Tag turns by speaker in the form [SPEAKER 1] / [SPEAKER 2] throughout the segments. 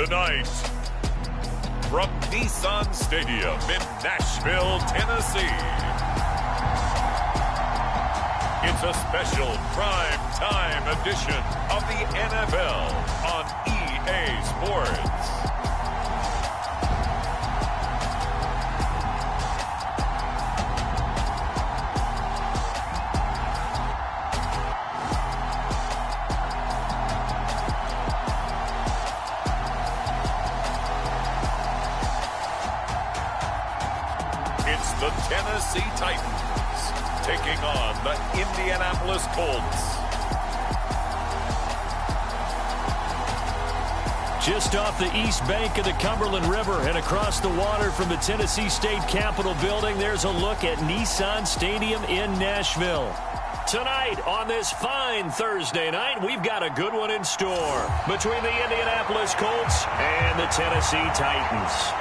[SPEAKER 1] Tonight, from Nissan Stadium in Nashville, Tennessee, it's a special prime time edition of the NFL on EA Sports. It's the Tennessee Titans taking on the Indianapolis Colts.
[SPEAKER 2] Just off the east bank of the Cumberland River and across the water from the Tennessee State Capitol building, there's a look at Nissan Stadium in Nashville. Tonight, on this fine Thursday night, we've got a good one in store between the Indianapolis Colts and the Tennessee Titans.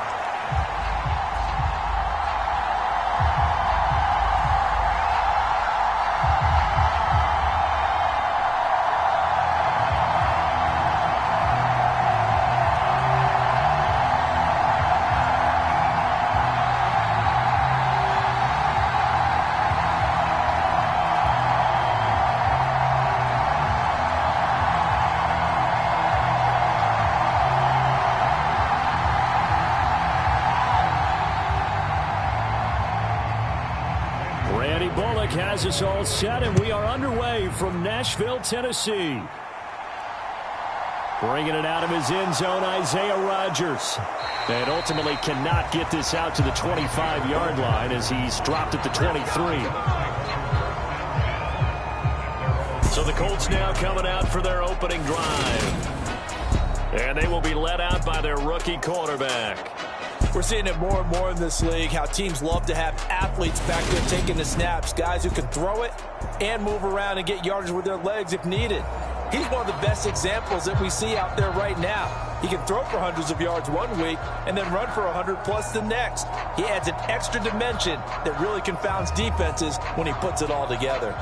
[SPEAKER 2] Has us all set, and we are underway from Nashville, Tennessee. Bringing it out of his end zone, Isaiah Rodgers. And ultimately cannot get this out to the 25-yard line as he's dropped at the 23. So the Colts now coming out for their opening drive. And they will be led out by their rookie quarterback.
[SPEAKER 3] We're seeing it more and more in this league, how teams love to have athletes back there taking the snaps, guys who can throw it and move around and get yardage with their legs if needed. He's one of the best examples that we see out there right now. He can throw for hundreds of yards one week and then run for 100+ the next. He adds an extra dimension that really confounds defenses when he puts it all together.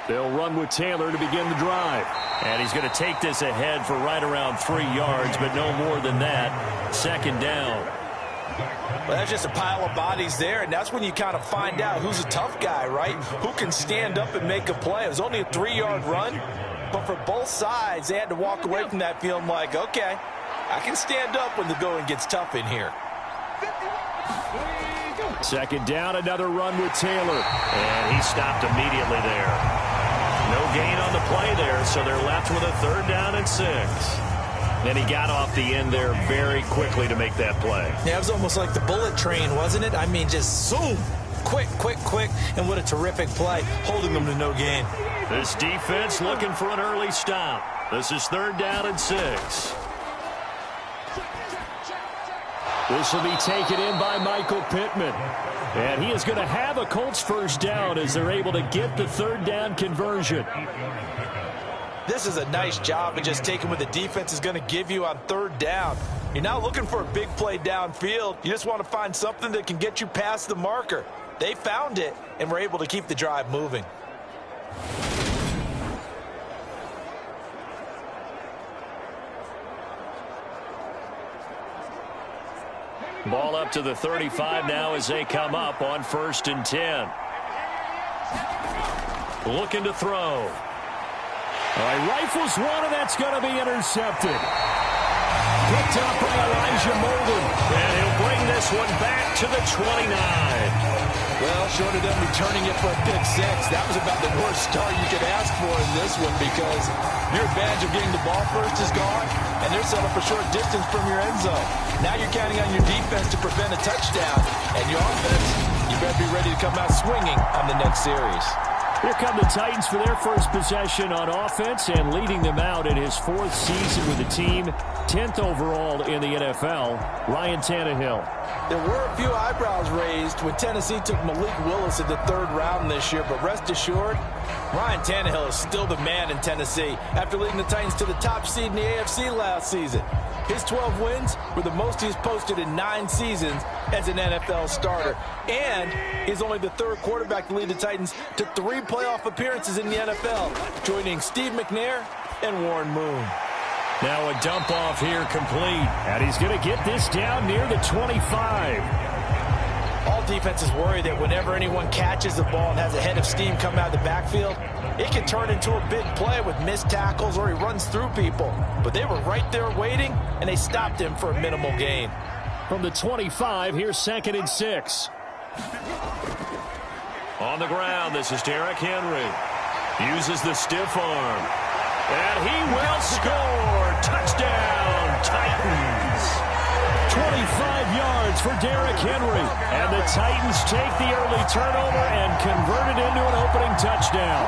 [SPEAKER 2] They'll run with Taylor to begin the drive. And he's going to take this ahead for right around 3 yards, but no more than that. Second down.
[SPEAKER 3] Well, that's just a pile of bodies there, and that's when you kind of find out who's a tough guy, right? Who can stand up and make a play. It was only a 3-yard run, but for both sides, they had to walk away from that feeling like, okay, I can stand up when the going gets tough in here.
[SPEAKER 2] Second down, another run with Taylor. And he stopped immediately there. No gain on the play there, so they're left with a 3rd down and 6. Then he got off the end there very quickly to make that play.
[SPEAKER 3] Yeah, it was almost like the bullet train, wasn't it? I mean, just zoom. Quick, quick, quick. And what a terrific play, holding them to no gain.
[SPEAKER 2] This defense looking for an early stop. This is 3rd down and 6. This will be taken in by Michael Pittman. And he is going to have a Colts 1st down as they're able to get the 3rd down conversion.
[SPEAKER 3] This is a nice job of just taking what the defense is going to give you on 3rd down. You're not looking for a big play downfield. You just want to find something that can get you past the marker. They found it and were able to keep the drive moving.
[SPEAKER 2] Ball up to the 35 now as they come up on 1st and 10. Looking to throw. All right, rifles one, and that's going to be intercepted. Picked up by Elijah Molden. And he'll bring this one back to the 29.
[SPEAKER 3] Well, short of them returning it for a pick 6, that was about the worst start you could ask for in this one because your advantage of getting the ball first is gone, and they're set up a short distance from your end zone. Now you're counting on your defense to prevent a touchdown, and your offense, you better be ready to come out swinging on the next series.
[SPEAKER 2] Here come the Titans for their first possession on offense, and leading them out in his 4th season with the team, 10th overall in the NFL, Ryan Tannehill.
[SPEAKER 3] There were a few eyebrows raised when Tennessee took Malik Willis in the 3rd round this year, but rest assured, Ryan Tannehill is still the man in Tennessee after leading the Titans to the top seed in the AFC last season. His 12 wins were the most he's posted in 9 seasons as an NFL starter. And he's only the third quarterback to lead the Titans to 3 playoff appearances in the NFL, joining Steve McNair and Warren Moon.
[SPEAKER 2] Now a dump off here complete. And he's going to get this down near the 25.
[SPEAKER 3] All defenses worry that whenever anyone catches the ball and has a head of steam come out of the backfield, it can turn into a big play with missed tackles or he runs through people. But they were right there waiting, and they stopped him for a minimal gain.
[SPEAKER 2] From the 25, here's 2nd and 6. On the ground, this is Derrick Henry. Uses the stiff arm. And he will score. Touchdown, Titans. 25 yards for Derrick Henry. And the Titans take the early turnover and convert it into an opening touchdown.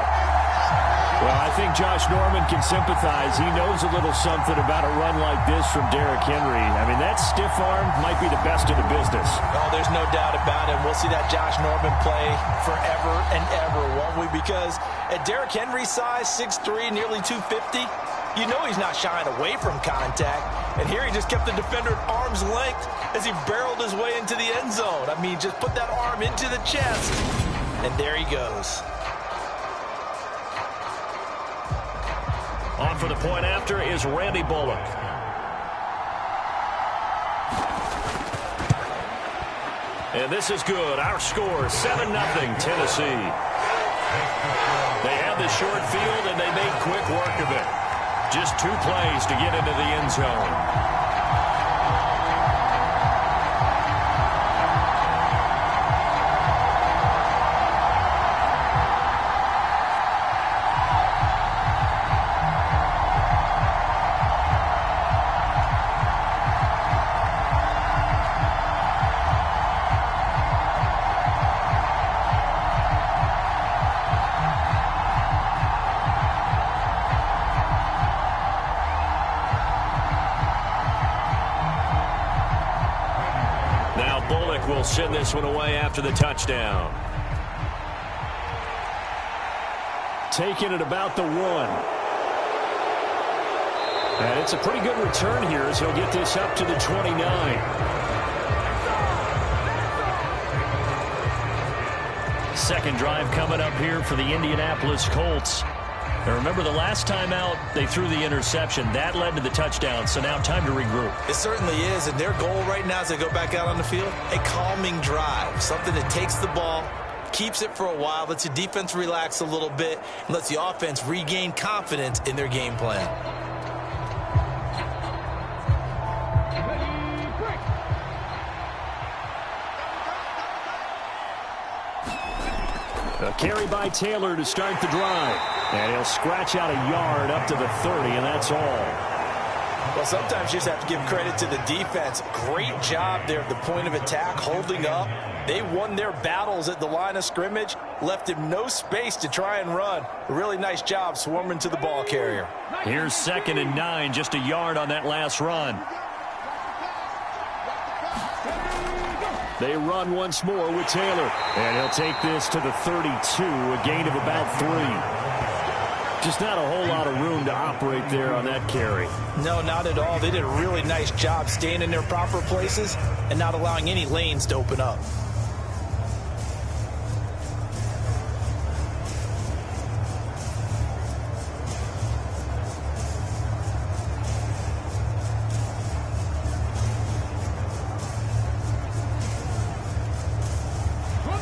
[SPEAKER 2] Well, I think Josh Norman can sympathize. He knows a little something about a run like this from Derrick Henry. I mean, that stiff arm might be the best in the business.
[SPEAKER 3] Oh, there's no doubt about it. We'll see that Josh Norman play forever and ever, won't we? Because at Derrick Henry's size, 6'3", nearly 250, you know he's not shying away from contact. And here he just kept the defender at arm's length as he barreled his way into the end zone. I mean, just put that arm into the chest, and there he goes.
[SPEAKER 2] On for the point after is Randy Bullock. And this is good. Our score, 7-0 Tennessee. They have the short field, and they made quick work of it. Just 2 plays to get into the end zone. Will send this one away after the touchdown. Taking it about the 1. And it's a pretty good return here as he'll get this up to the 29. Second drive coming up here for the Indianapolis Colts. And remember, the last time out, they threw the interception. That led to the touchdown, so now time to regroup.
[SPEAKER 3] It certainly is, and their goal right now as they go back out on the field, a calming drive, something that takes the ball, keeps it for a while, lets the defense relax a little bit, and lets the offense regain confidence in their game plan.
[SPEAKER 2] A carry by Taylor to start the drive. And he'll scratch out a yard up to the 30, and that's all.
[SPEAKER 3] Well, sometimes you just have to give credit to the defense. Great job there at the point of attack, holding up. They won their battles at the line of scrimmage, left him no space to try and run. A really nice job swarming to the ball carrier.
[SPEAKER 2] Here's 2nd and 9, just a yard on that last run. They run once more with Taylor. And he'll take this to the 32, a gain of about 3. Just not a whole lot of room to operate there on that carry.
[SPEAKER 3] No, not at all. They did a really nice job staying in their proper places and not allowing any lanes to open up.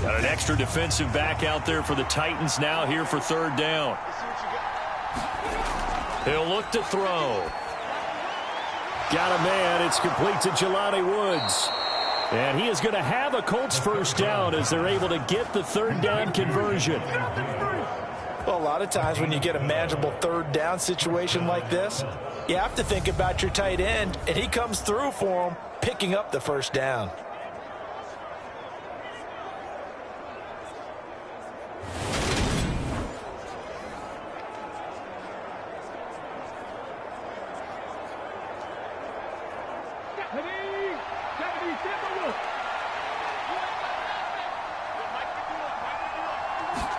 [SPEAKER 2] Got an extra defensive back out there for the Titans now here for 3rd down. He'll look to throw. Got a man. It's complete to Jelani Woods. And he is going to have a Colts 1st down as they're able to get the 3rd down conversion.
[SPEAKER 3] Well, a lot of times when you get a manageable 3rd down situation like this, you have to think about your tight end, and he comes through for him, picking up the 1st down.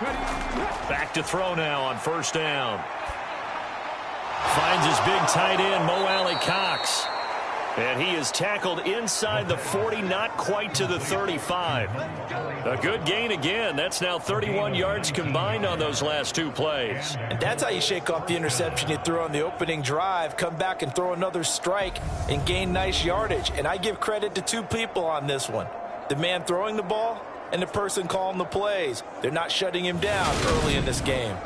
[SPEAKER 2] Back to throw now on first down. Finds his big tight end, Mo Alley-Cox. And he is tackled inside the 40, not quite to the 35. A good gain again. That's now 31 yards combined on those last two plays.
[SPEAKER 3] And that's how you shake off the interception you threw on the opening drive. Come back and throw another strike and gain nice yardage. And I give credit to two people on this one. The man throwing the ball and the person calling the plays. They're not shutting him down early in this game.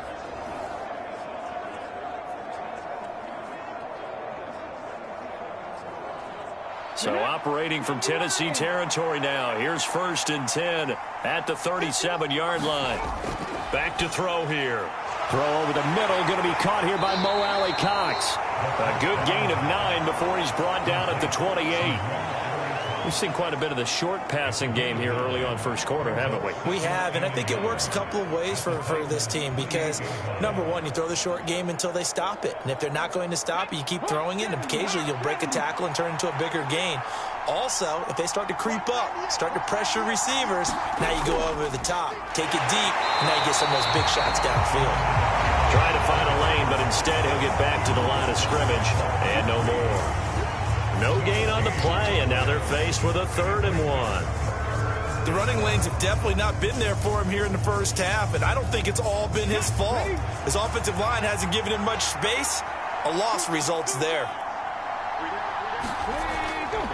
[SPEAKER 2] So operating from Tennessee territory now. Here's 1st and 10 at the 37-yard line. Back to throw here. Throw over the middle, going to be caught here by Mo Alley-Cox. A good gain of 9 before he's brought down at the 28. We've seen quite a bit of the short passing game here early on first quarter, haven't we?
[SPEAKER 4] We have, and I think it works a couple of ways for this team because, number one, you throw the short game until they stop it. And if they're not going to stop it, you keep throwing it, and occasionally you'll break a tackle and turn into a bigger gain. Also, if they start to creep up, start to pressure receivers, now you go over the top, take it deep, and now you get some of those big shots downfield.
[SPEAKER 2] Trying to find a lane, but instead he'll get back to the line of scrimmage, and no more. No gain on the play, and now they're faced with a 3rd and 1.
[SPEAKER 3] The running lanes have definitely not been there for him here in the first half, and I don't think it's all been his fault. His offensive line hasn't given him much space. A loss results there.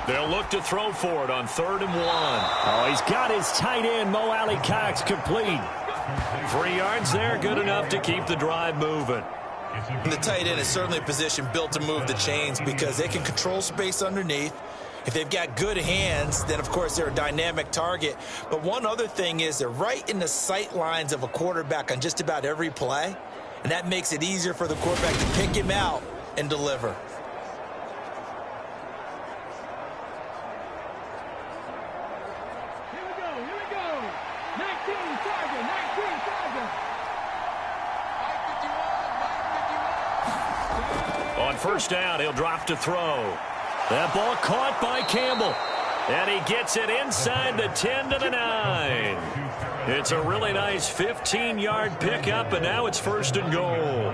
[SPEAKER 2] They'll look to throw for it on 3rd and 1. Oh, he's got his tight end, Mo Alley-Cox, complete. 3 yards there, good enough to keep the drive moving.
[SPEAKER 3] The tight end is certainly a position built to move the chains because they can control space underneath. If they've got good hands, then, of course, they're a dynamic target. But one other thing is they're right in the sight lines of a quarterback on just about every play, and that makes it easier for the quarterback to pick him out and deliver.
[SPEAKER 2] On first down, he'll drop to throw. That ball caught by Campbell. And he gets it inside the 10 to the 9. It's a really nice 15-yard pickup, and now it's 1st and goal.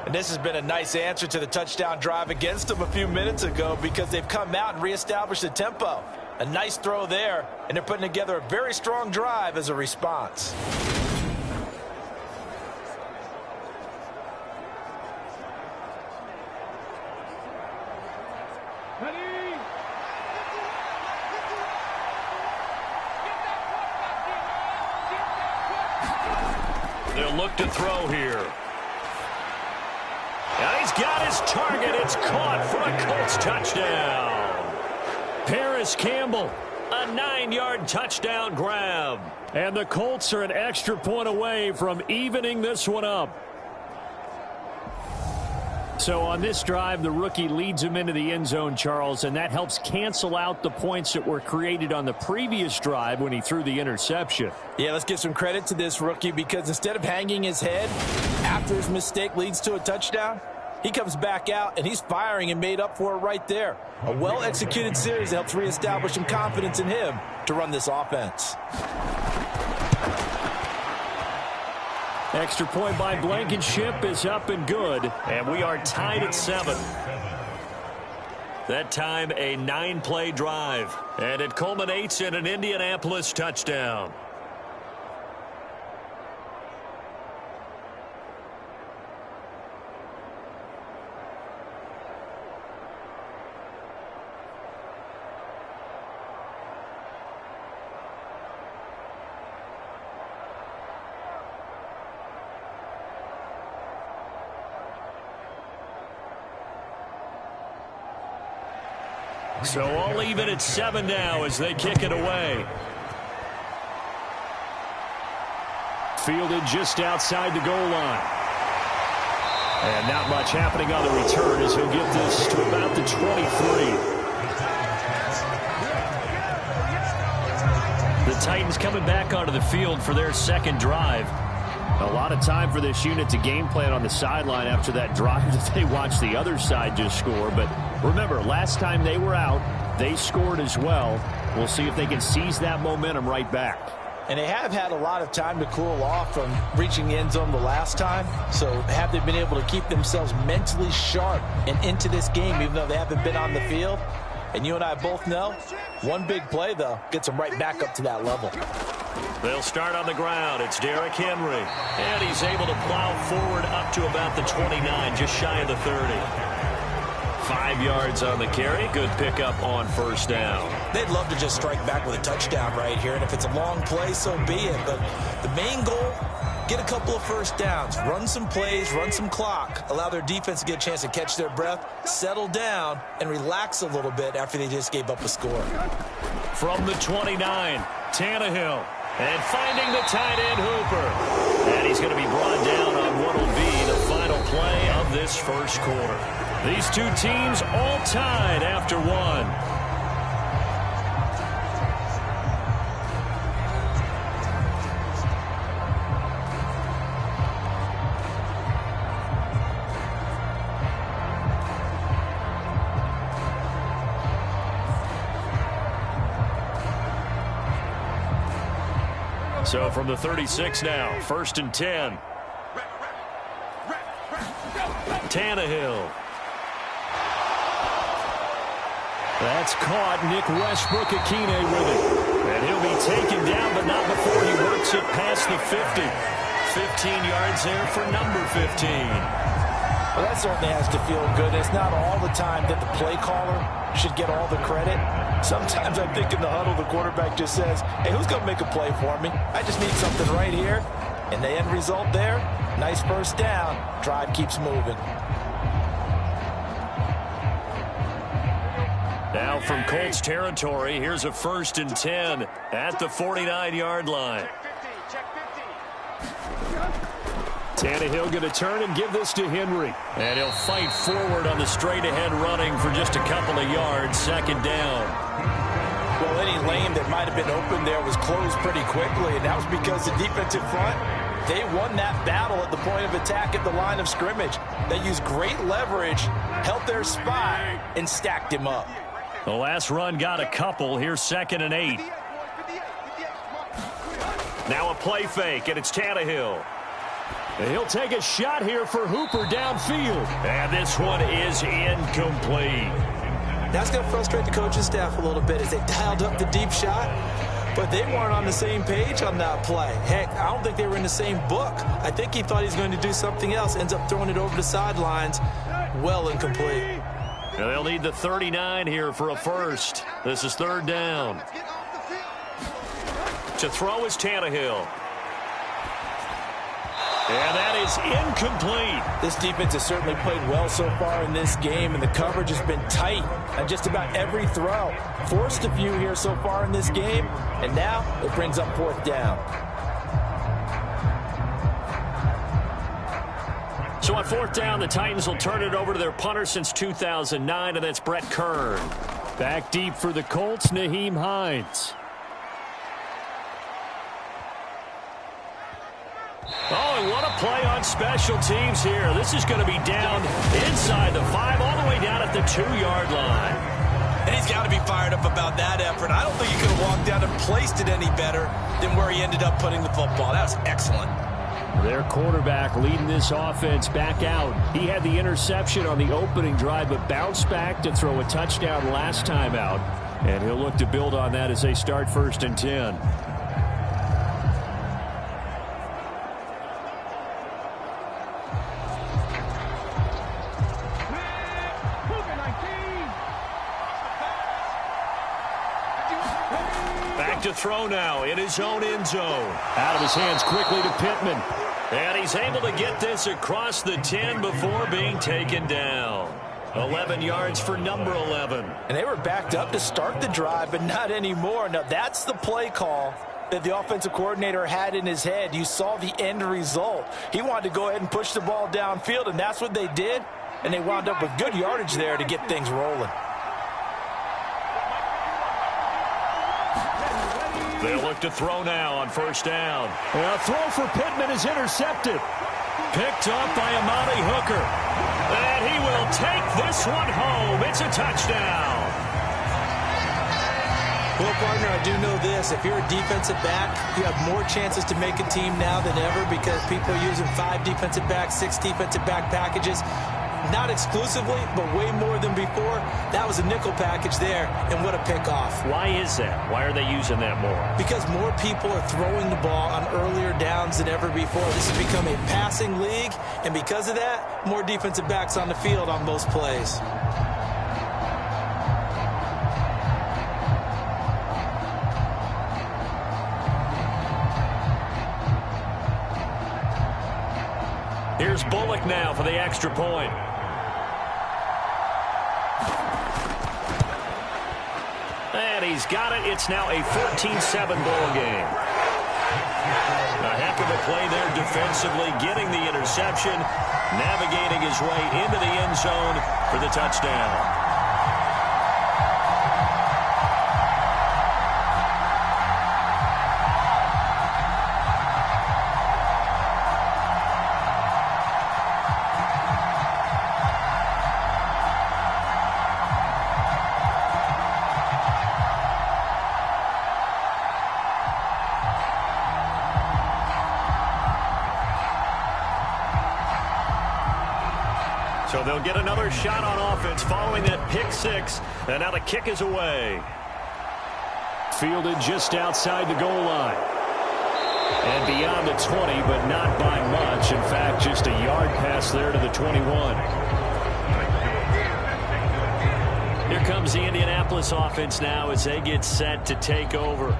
[SPEAKER 3] And this has been a nice answer to the touchdown drive against them a few minutes ago because they've come out and reestablished the tempo. A nice throw there, and they're putting together a very strong drive as a response.
[SPEAKER 2] They'll look to throw here. And he's got his target. It's caught for a Colts touchdown. Paris Campbell, a 9-yard touchdown grab. And the Colts are an extra point away from evening this one up. So on this drive, the rookie leads him into the end zone, Charles, and that helps cancel out the points that were created on the previous drive when he threw the interception.
[SPEAKER 3] Yeah, let's give some credit to this rookie because instead of hanging his head after his mistake leads to a touchdown, he comes back out and he's firing and made up for it right there. A well-executed series that helps reestablish some confidence in him to run this offense.
[SPEAKER 2] Extra point by Blankenship is up and good, and we are tied at 7. That time a 9-play drive, and it culminates in an Indianapolis touchdown. So all even at 7 now as they kick it away. Fielded just outside the goal line. And not much happening on the return as he'll get this to about the 23. The Titans coming back onto the field for their second drive. A lot of time for this unit to game plan on the sideline after that drive that they watched the other side just score. But remember, last time they were out, they scored as well. We'll see if they can seize that momentum right back.
[SPEAKER 3] And they have had a lot of time to cool off from reaching the end zone the last time. So have they been able to keep themselves mentally sharp and into this game, even though they haven't been on the field? And you and I both know, one big play, though, gets them right back up to that level.
[SPEAKER 2] They'll start on the ground. It's Derrick Henry. And he's able to plow forward up to about the 29, just shy of the 30. 5 yards on the carry. Good pickup on first down.
[SPEAKER 4] They'd love to just strike back with a touchdown right here, and if it's a long play, so be it. But the main goal, get a couple of first downs, run some plays, run some clock, allow their defense to get a chance to catch their breath, settle down, and relax a little bit after they just gave up a score.
[SPEAKER 2] From the 29, Tannehill. And finding the tight end, Hooper. And he's going to be brought down on what will be the final play of this first quarter. These two teams all tied after one. So from the 36 now, 1st and 10. Tannehill. That's caught. Nick Westbrook-Akine with it. And he'll be taken down, but not before he works it past the 50. 15 yards there for number 15.
[SPEAKER 3] Well, that certainly has to feel good. It's not all the time that the play caller should get all the credit. Sometimes I think in the huddle, the quarterback just says, hey, who's going to make a play for me? I just need something right here. And the end result there, nice first down. Drive keeps moving.
[SPEAKER 2] Now from Colts territory, here's a 1st and 10 at the 49-yard line. Tannehill going to turn and give this to Henry. And he'll fight forward on the straight-ahead running for just a couple of yards. 2nd down.
[SPEAKER 3] Well, any lane that might have been open there was closed pretty quickly, and that was because the defensive front, they won that battle at the point of attack at the line of scrimmage. They used great leverage, held their spot, and stacked him up.
[SPEAKER 2] The last run got a couple. Here's 2nd and 8. Now a play fake, and it's Tannehill. And he'll take a shot here for Hooper downfield. And this one is incomplete.
[SPEAKER 4] That's going to frustrate the coaching staff a little bit as they dialed up the deep shot, but they weren't on the same page on that play. Heck, I don't think they were in the same book. I think he thought he was going to do something else, ends up throwing it over the sidelines. Well incomplete.
[SPEAKER 2] Now they'll need the 39 here for a first. This is 3rd down. To throw is Tannehill. And that is incomplete.
[SPEAKER 3] This defense has certainly played well so far in this game, and the coverage has been tight on just about every throw. Forced a few here so far in this game, and now it brings up 4th down.
[SPEAKER 2] So on 4th down, the Titans will turn it over to their punter since 2009, and that's Brett Kern. Back deep for the Colts, Nyheim Hines. Oh, and what a play on special teams here. This is going to be down inside the 5, all the way down at the 2-yard line.
[SPEAKER 4] And he's got to be fired up about that effort. I don't think he could have walked down and placed it any better than where he ended up putting the football. That was excellent.
[SPEAKER 2] Their quarterback leading this offense back out. He had the interception on the opening drive, but bounced back to throw a touchdown last time out. And he'll look to build on that as they start 1st and 10. To throw now in his own end zone. Out of his hands quickly to Pittman. And he's able to get this across the 10 before being taken down. 11 yards for number 11.
[SPEAKER 3] And they were backed up to start the drive, but not anymore. Now that's the play call that the offensive coordinator had in his head. You saw the end result. He wanted to go ahead and push the ball downfield, and that's what they did. And they wound up with good yardage there to get things rolling.
[SPEAKER 2] They'll look to throw now on 1st down. And a throw for Pittman is intercepted. Picked up by Amani Hooker. And he will take this one home. It's a touchdown.
[SPEAKER 4] Well, partner, I do know this. If you're a defensive back, you have more chances to make a team now than ever because people are using 5 defensive backs, 6 defensive back packages. Not exclusively, but way more than before. That was a nickel package there, and what a pickoff.
[SPEAKER 2] Why is that? Why are they using that more?
[SPEAKER 4] Because more people are throwing the ball on earlier downs than ever before. This has become a passing league, and because of that, more defensive backs on the field on most plays.
[SPEAKER 2] Here's Bullock now for the extra point. And he's got it. It's now a 14-7 ball game. A heck of a play there defensively, getting the interception, navigating his way into the end zone for the touchdown. So they'll get another shot on offense following that pick six. And now the kick is away. Fielded just outside the goal line. And beyond the 20, but not by much. In fact, just a yard pass there to the 21. Here comes the Indianapolis offense now as they get set to take over.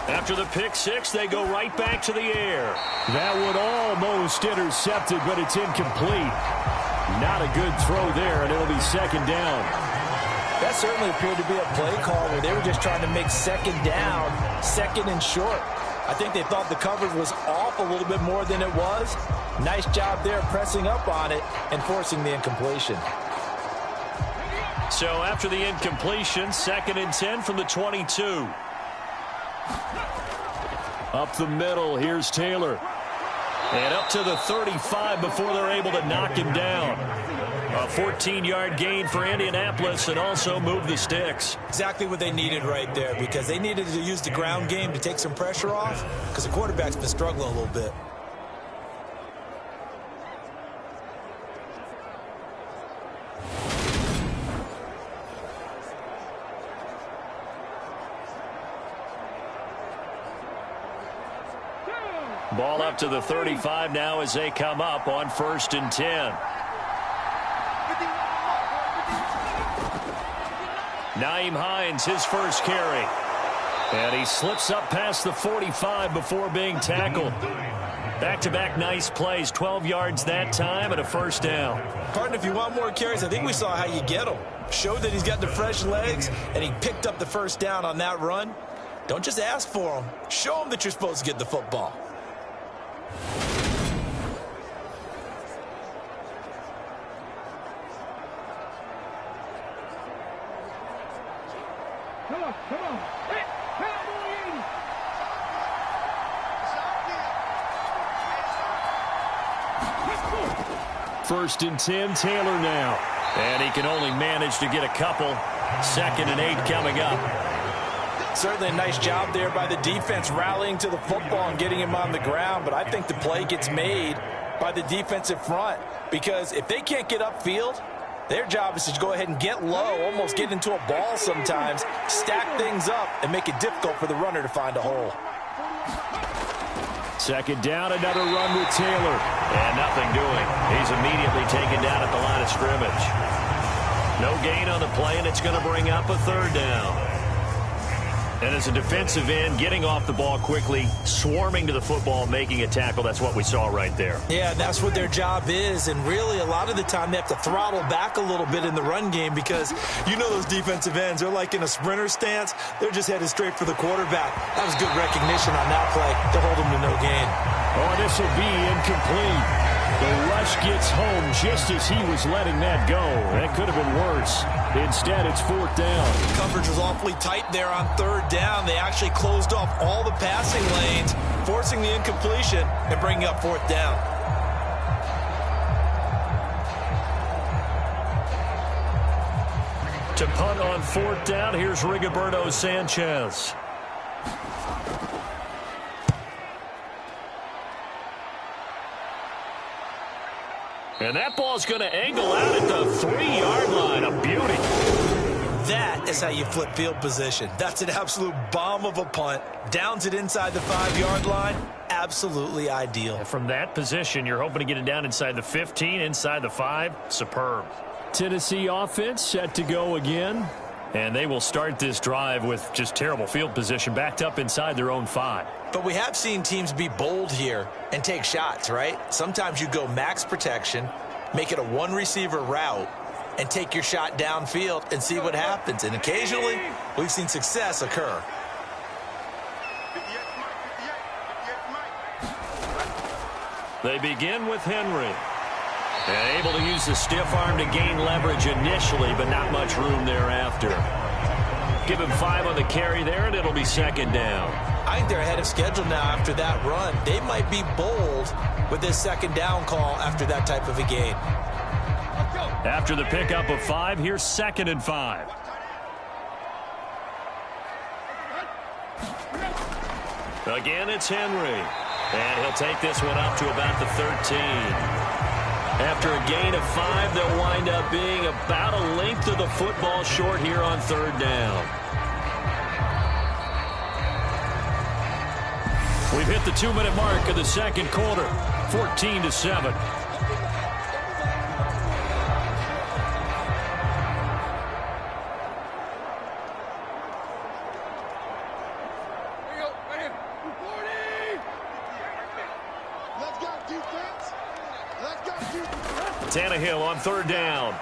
[SPEAKER 2] After the pick six, they go right back to the air.
[SPEAKER 5] That one almost intercepted, but it's incomplete. Not a good throw there, and it'll be second down.
[SPEAKER 3] That certainly appeared to be a play call where they were just trying to make second down, second and short. I think they thought the coverage was off a little bit more than it was. Nice job there pressing up on it and forcing the incompletion.
[SPEAKER 2] So after the incompletion, 2nd and 10 from the 22.
[SPEAKER 5] Up the middle, here's Taylor.
[SPEAKER 2] And up to the 35 before they're able to knock him down. A 14-yard gain for Indianapolis and also move the sticks.
[SPEAKER 4] Exactly what they needed right there because they needed to use the ground game to take some pressure off because the quarterback's been struggling a little bit.
[SPEAKER 2] Ball up to the 35 now as they come up on 1st and 10. Nyheim Hines, his first carry. And he slips up past the 45 before being tackled. Back-to-back nice plays, 12 yards that time and a first down.
[SPEAKER 4] Partner, if you want more carries, I think we saw how you get them. Showed that he's got the fresh legs, and he picked up the first down on that run. Don't just ask for them. Show them that you're supposed to get the football.
[SPEAKER 6] Come on. Hey, Cowboy
[SPEAKER 5] 80. 1st and 10, Taylor now.
[SPEAKER 2] And he can only manage to get a couple. 2nd and 8 coming up.
[SPEAKER 3] Certainly a nice job there by the defense rallying to the football and getting him on the ground, but I think the play gets made by the defensive front because if they can't get upfield, their job is to go ahead and get low, almost get into a ball sometimes, stack things up, and make it difficult for the runner to find a hole.
[SPEAKER 5] 2nd down, another run with Taylor.
[SPEAKER 2] And nothing doing. He's immediately taken down at the line of scrimmage. No gain on the play, and it's going to bring up a 3rd down. And as a defensive end, getting off the ball quickly, swarming to the football, making a tackle, that's what we saw right there.
[SPEAKER 4] Yeah, that's what their job is. And really, a lot of the time, they have to throttle back a little bit in the run game because you know those defensive ends, they're like in a sprinter stance. They're just headed straight for the quarterback. That was good recognition on that play to hold them to no gain.
[SPEAKER 5] Oh, this This will be incomplete. The rush gets home just as he was letting that go. That could have been worse. Instead, it's 4th down.
[SPEAKER 4] Coverage was awfully tight there on 3rd down. They actually closed off all the passing lanes, forcing the incompletion and bringing up 4th down.
[SPEAKER 2] To punt on 4th down, here's Rigoberto Sanchez. And that ball's going to angle out at the 3-yard line. A beauty.
[SPEAKER 4] That is how you flip field position. That's an absolute bomb of a punt. Downs it inside the 5-yard line. Absolutely ideal.
[SPEAKER 2] And from that position, you're hoping to get it down inside the 15, inside the 5. Superb.
[SPEAKER 5] Tennessee offense set to go again.
[SPEAKER 2] And they will start this drive with just terrible field position, backed up inside their own 5.
[SPEAKER 4] But we have seen teams be bold here and take shots, right? Sometimes you go max protection, make it a one-receiver route, and take your shot downfield and see what happens. And occasionally, we've seen success occur.
[SPEAKER 2] They begin with Henry. And able to use the stiff arm to gain leverage initially, but not much room thereafter. Give him 5 on the carry there, and it'll be 2nd down.
[SPEAKER 4] I think they're ahead of schedule now after that run. They might be bold with this 2nd down call after that type of a gain.
[SPEAKER 2] After the pickup of 5, here's 2nd and 5. Again, it's Henry. And he'll take this one up to about the 13. After a gain of 5, they'll wind up being about a length of the football short here on 3rd down. We've hit the 2-minute mark of the 2nd quarter, 14-7. Tannehill on 3rd down.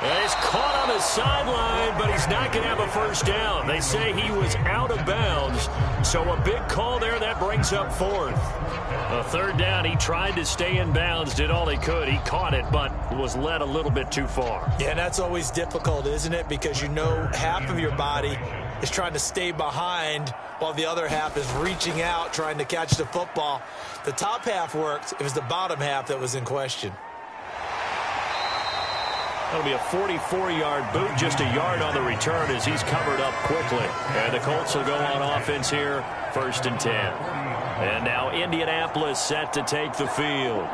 [SPEAKER 2] And he's caught on the sideline, but he's not going to have a 1st down. They say he was out of bounds, so a big call there. That brings up 4th. A 3rd down, he tried to stay in bounds, did all he could. He caught it, but was led a little bit too far.
[SPEAKER 4] Yeah, and that's always difficult, isn't it? Because you know half of your body is trying to stay behind while the other half is reaching out, trying to catch the football. The top half worked. It was the bottom half that was in question.
[SPEAKER 2] That'll be a 44-yard boot, just a yard on the return as he's covered up quickly. And the Colts will go on offense here, 1st and 10. And now Indianapolis set to take the field.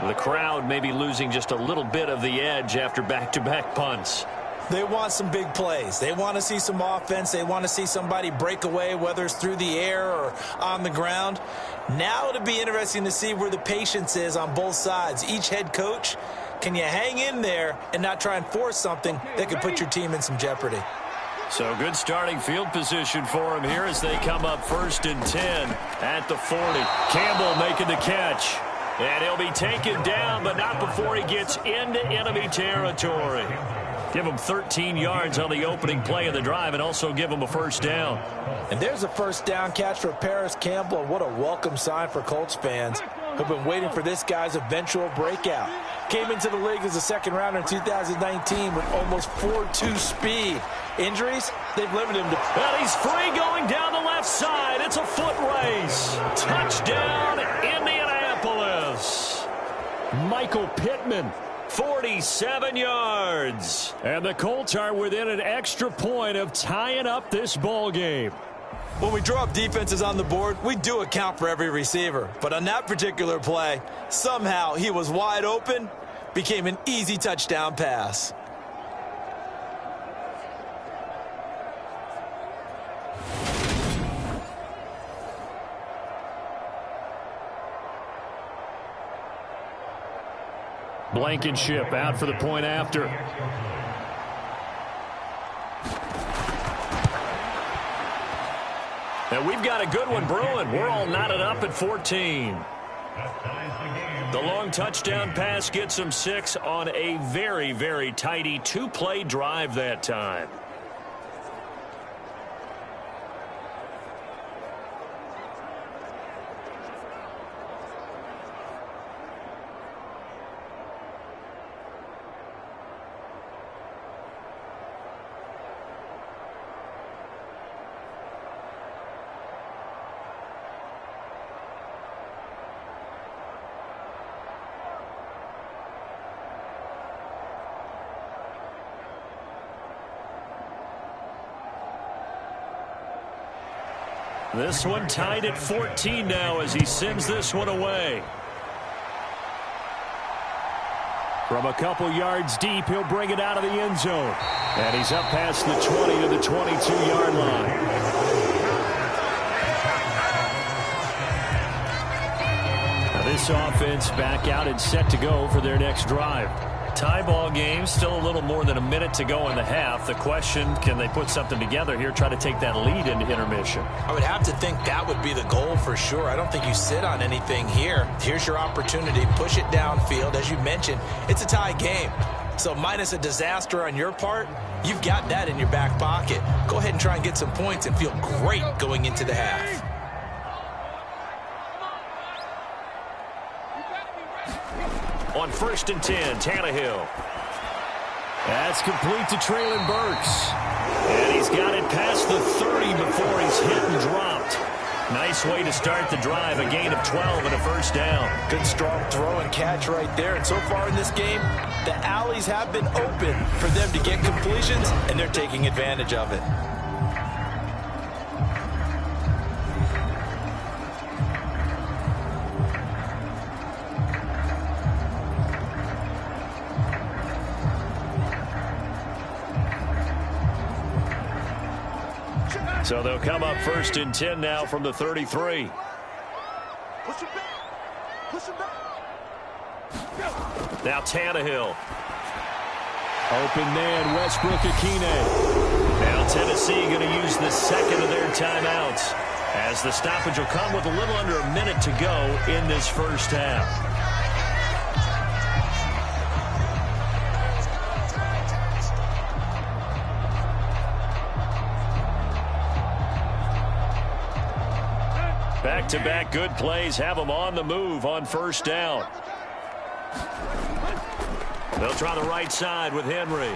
[SPEAKER 2] The crowd may be losing just a little bit of the edge after back-to-back punts.
[SPEAKER 4] They want some big plays. They want to see some offense. They want to see somebody break away, whether it's through the air or on the ground. Now it'll be interesting to see where the patience is on both sides. Each head coach, can you hang in there and not try and force something that could put your team in some jeopardy?
[SPEAKER 2] So good starting field position for him here as they come up 1st and 10 at the 40. Campbell making the catch. And he'll be taken down, but not before he gets into enemy territory. Give him 13 yards on the opening play of the drive and also give him a 1st down.
[SPEAKER 4] And there's a 1st down catch for Paris Campbell. What a welcome sign for Colts fans who've been waiting for this guy's eventual breakout. Came into the league as a 2nd rounder in 2019 with almost 4.2 speed. Injuries, they've limited him to...
[SPEAKER 2] And he's free going down the left side. It's a foot race. Touchdown, Indianapolis.
[SPEAKER 5] Michael Pittman.
[SPEAKER 2] 47 yards.
[SPEAKER 5] And the Colts are within an extra point of tying up this ball game.
[SPEAKER 4] When we draw up defenses on the board, we do account for every receiver. But on that particular play, somehow he was wide open, became an easy touchdown pass.
[SPEAKER 2] Blankenship out for the point after. And we've got a good one brewing. We're all knotted up at 14. The long touchdown pass gets them 6 on a very, very tidy 2-play drive that time. This one tied at 14 now as he sends this one away. From a couple yards deep, he'll bring it out of the end zone. And he's up past the 20 to the 22-yard line. Now this offense back out and set to go for their next drive. Tie ball game, still a little more than a minute to go in the half. The question, can they put something together here, try to take that lead into intermission?
[SPEAKER 4] I would have to think that would be the goal for sure. I don't think you sit on anything here. Here's your opportunity. Push it downfield. As you mentioned, it's a tie game. So minus a disaster on your part, you've got that in your back pocket. Go ahead and try and get some points and feel great going into the half.
[SPEAKER 2] On 1st and 10, Tannehill. That's complete to Treylon Burks. And he's got it past the 30 before he's hit and dropped. Nice way to start the drive. A gain of 12 and a first down.
[SPEAKER 3] Good strong throw and catch right there. And so far in this game, the alleys have been open for them to get completions, and they're taking advantage of it.
[SPEAKER 2] So they'll come up 1st and 10 now from the 33.
[SPEAKER 6] Push him back. Push him back.
[SPEAKER 2] Now Tannehill.
[SPEAKER 5] Open man, Westbrook-Akine.
[SPEAKER 2] Now Tennessee going to use the second of their timeouts, as the stoppage will come with a little under a minute to go in this first half. Back-to-back good plays have them on the move on first down. They'll try the right side with Henry.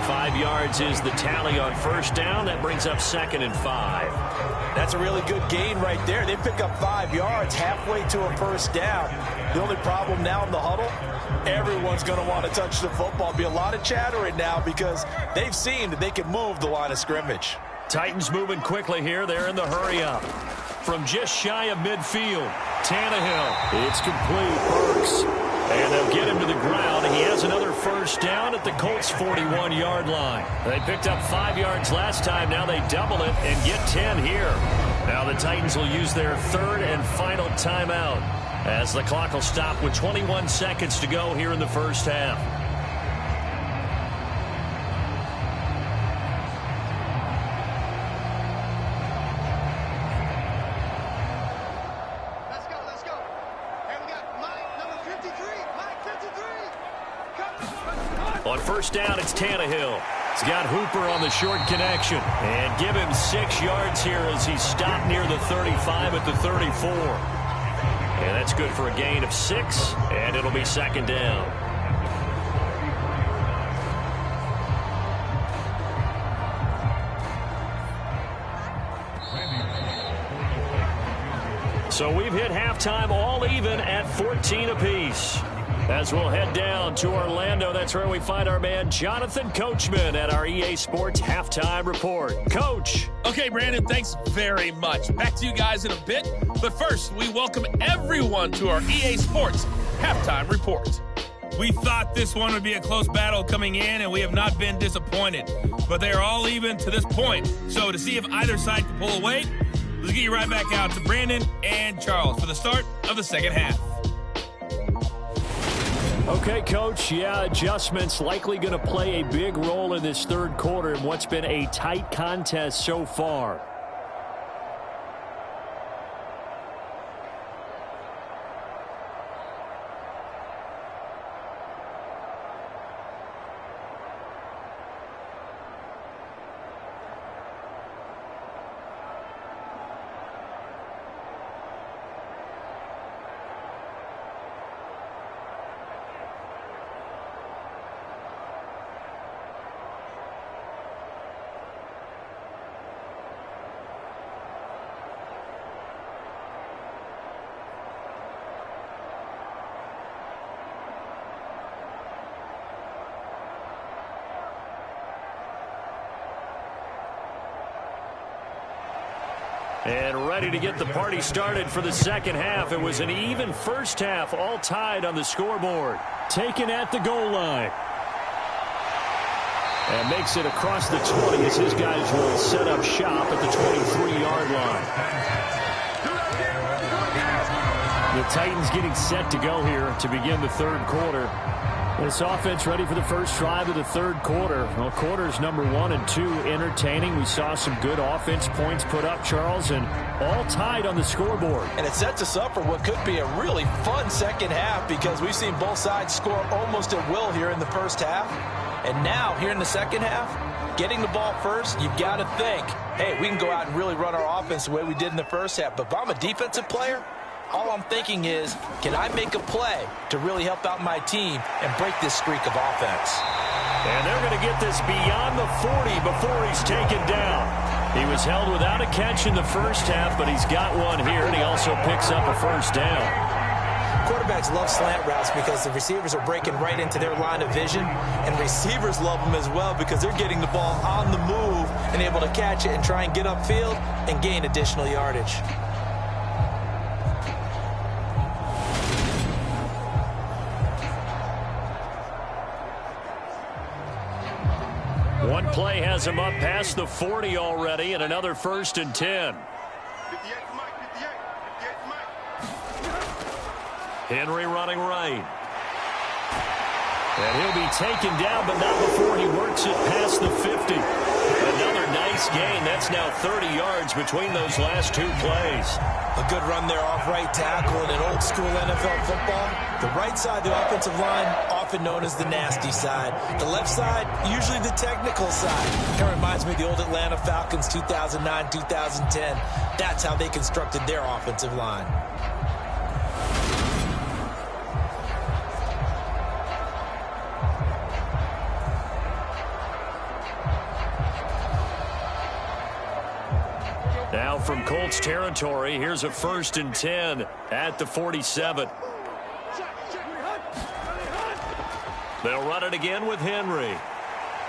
[SPEAKER 2] 5 yards is the tally on first down. That brings up 2nd and 5.
[SPEAKER 3] That's a really good gain right there. They pick up 5 yards halfway to a first down. The only problem now in the huddle, everyone's going to want to touch the football. Be a lot of chattering now because they've seen that they can move the line of scrimmage.
[SPEAKER 2] Titans moving quickly here. They're in the hurry-up. From just shy of midfield, Tannehill.
[SPEAKER 5] It's complete. Burks.
[SPEAKER 2] And they'll get him to the ground. He has another first down at the Colts' 41-yard line. They picked up 5 yards last time. Now they double it and get 10 here. Now the Titans will use their 3rd and final timeout, as the clock will stop with 21 seconds to go here in the first half. On first down, it's Tannehill. He's got Hooper on the short connection. And give him 6 yards here as he's stopped near the 35 at the 34. And that's good for a gain of 6, and it'll be 2nd down. So we've hit halftime all even at 14 apiece. As we'll head down to Orlando, that's where we find our man Jonathan Coachman at our EA Sports Halftime Report. Coach.
[SPEAKER 7] Okay, Brandon, thanks very much. Back to you guys in a bit. But first, we welcome everyone to our EA Sports Halftime Report.
[SPEAKER 8] We thought this one would be a close battle coming in, and we have not been disappointed. But they are all even to this point. So to see if either side can pull away, let's get you right back out to Brandon and Charles for the start of the second half.
[SPEAKER 5] Okay, Coach, adjustments likely going to play a big role in this third quarter in what's been a tight contest so far.
[SPEAKER 2] And ready to get the party started for the second half. It was an even first half, all tied on the scoreboard.
[SPEAKER 5] Taken at the goal line. And makes it across the 20 as his guys will set up shop at the 23-yard line. The Titans getting set to go here to begin the third quarter. This offense ready for the first drive of the third quarter. Well, quarters number 1 and 2 entertaining. We saw some good offense points put up, Charles, and all tied on the scoreboard.
[SPEAKER 3] And it sets us up for what could be a really fun second half because we've seen both sides score almost at will here in the first half. And now, here in the second half, getting the ball first, you've got to think, hey, we can go out and really run our offense the way we did in the first half. But if I'm a defensive player, all I'm thinking is, can I make a play to really help out my team and break this streak of offense?
[SPEAKER 2] And they're going to get this beyond the 40 before he's taken down. He was held without a catch in the first half, but he's got one here, and he also picks up a first down.
[SPEAKER 3] Quarterbacks love slant routes because the receivers are breaking right into their line of vision, and receivers love them as well because they're getting the ball on the move and able to catch it and try and get upfield and gain additional yardage.
[SPEAKER 2] One play has him up past the 40 already, and another 1st and 10. Henry running right. And he'll be taken down, but not before he works it past the 50. Another nice gain. That's now 30 yards between those last 2 plays.
[SPEAKER 3] A good run there off right tackle in an old school NFL football. The right side of the offensive line, often known as the nasty side. The left side, usually the technical side. Kind of reminds me of the old Atlanta Falcons 2009, 2010. That's how they constructed their offensive line.
[SPEAKER 2] Now from Colts territory, here's a 1st and 10 at the 47. They'll run it again with Henry.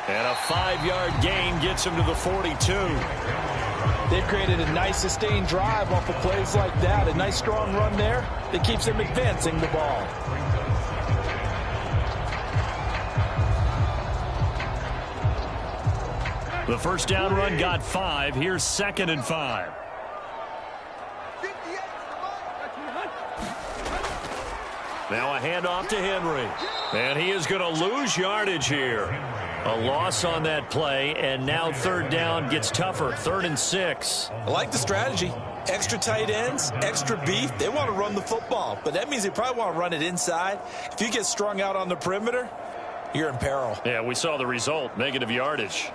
[SPEAKER 2] And a 5-yard gain gets him to the 42.
[SPEAKER 3] They've created a nice sustained drive off of plays like that. A nice strong run there that keeps them advancing the ball.
[SPEAKER 2] The first down run got 5. Here's 2nd and 5. Now a handoff to Henry. And he is going to lose yardage here. A loss on that play, and now 3rd down gets tougher. 3rd and 6.
[SPEAKER 3] I like the strategy. Extra tight ends, extra beef. They want to run the football, but that means they probably want to run it inside. If you get strung out on the perimeter, you're in peril.
[SPEAKER 2] Yeah, we saw the result. Negative yardage.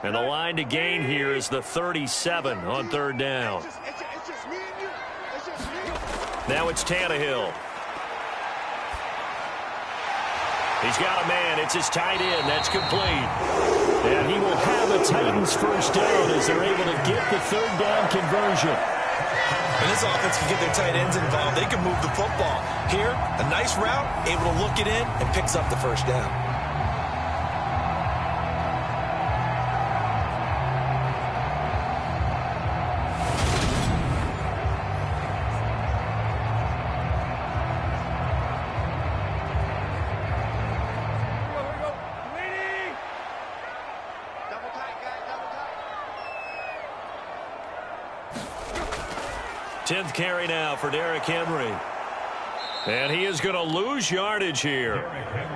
[SPEAKER 2] And the line to gain here is the 37 on 3rd down. Now it's Tannehill. He's got a man. It's his tight end. That's complete. And he will have a Titans first down as they're able to get the 3rd down conversion.
[SPEAKER 3] And this offense can get their tight ends involved. They can move the football. Here, a nice route, able to look it in, and picks up the first down.
[SPEAKER 2] Tenth carry now for Derrick Henry. And he is going to lose yardage here.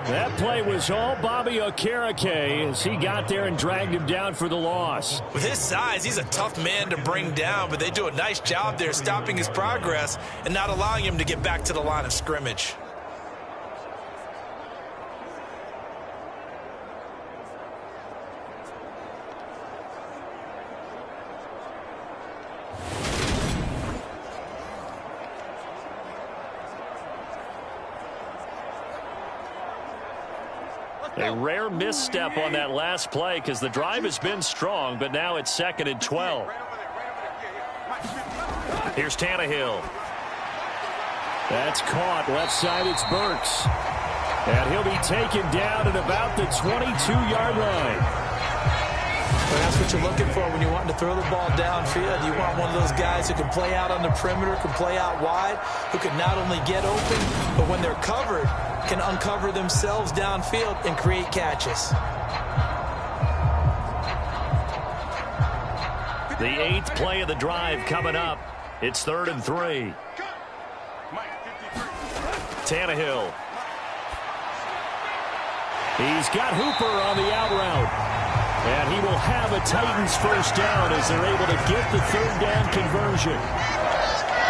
[SPEAKER 5] That play was all Bobby Okereke as he got there and dragged him down for the loss.
[SPEAKER 3] With his size, he's a tough man to bring down, but they do a nice job there stopping his progress and not allowing him to get back to the line of scrimmage.
[SPEAKER 2] A rare misstep on that last play because the drive has been strong, but now it's 2nd and 12. Here's Tannehill.
[SPEAKER 5] That's caught. Left side, it's Burks. And he'll be taken down at about the 22-yard line.
[SPEAKER 4] But that's what you're looking for when you want to throw the ball downfield. You want one of those guys who can play out on the perimeter, can play out wide, who can not only get open, but when they're covered, can uncover themselves downfield and create catches.
[SPEAKER 2] The 8th play of the drive coming up. It's 3rd and 3. Tannehill.
[SPEAKER 5] He's got Hooper on the out route. And he will have a Titans first down as they're able to get the 3rd down conversion.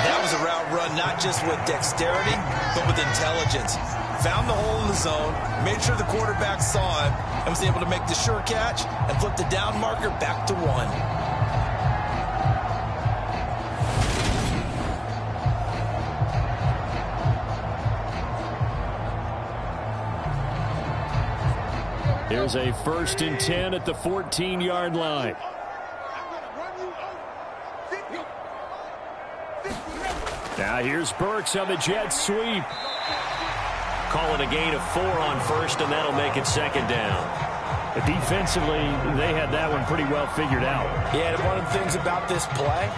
[SPEAKER 4] That was a route run not just with dexterity, but with intelligence. Found the hole in the zone, made sure the quarterback saw him, and was able to make the sure catch and flip the down marker back to 1.
[SPEAKER 5] Here's a 1st and 10 at the 14-yard line. Now here's Burks on the jet sweep.
[SPEAKER 2] Call it a gain of 4 on 1st, and that'll make it 2nd down.
[SPEAKER 5] Defensively, they had that one pretty well figured out.
[SPEAKER 4] Yeah, and one of the things about this play,